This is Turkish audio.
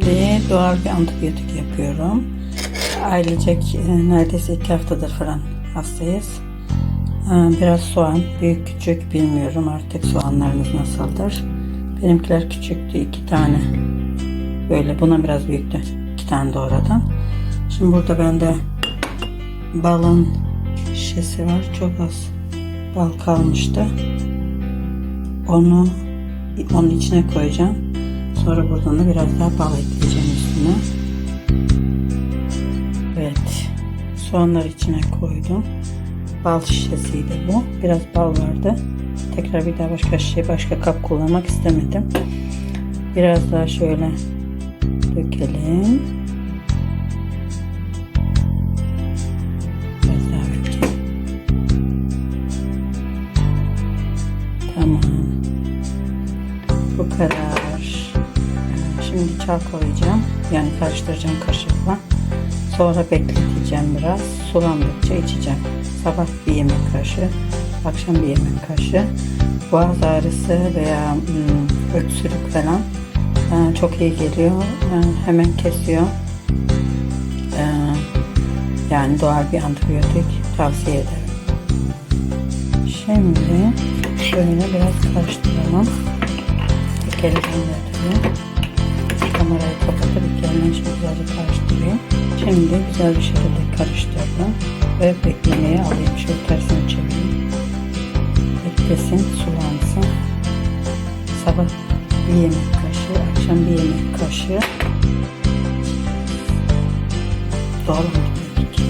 Şimdi doğal bir antibiyotik yapıyorum. Ailecek neredeyse 2 haftadır falan hastayız. Biraz soğan, büyük küçük bilmiyorum artık soğanlarınız nasıldır. Benimkiler küçüktü, 2 tane. Böyle buna biraz büyüktü. 2 tane doğradım. Şimdi burada bende balın şişesi var. Çok az bal kalmıştı. Onun içine koyacağım. Sonra buradan da biraz daha bal ekleyeceğim üstüne. Evet. Soğanları içine koydum. Bal şişesiydi bu. Biraz bal vardı. Tekrar bir daha başka kap kullanmak istemedim. Biraz daha şöyle dökelim. Biraz daha dökelim. Tamam. Bu kadar. Şimdi çalkalayacağım. Yani karıştıracağım kaşıkla. Sonra bekleteceğim biraz. Sulandıkça içeceğim. Sabah bir yemek kaşığı, akşam bir yemek kaşığı. Boğaz ağrısı veya öksürük falan çok iyi geliyor. Hemen kesiyor. Yani doğal bir antibiyotik tavsiye ederim. Şimdi şöyle biraz karıştıralım. Tek elimle tabii. Kamerayı kapatıp bir elimle şimdi güzelce karıştırayım. Şimdi güzel bir şekilde karıştırdım ve beklemeye alayım. Şöyle tersine çevireyim. Beklesin, sulansın. Sabah bir yemek kaşığı, akşam bir yemek kaşığı doğal antibiyotik.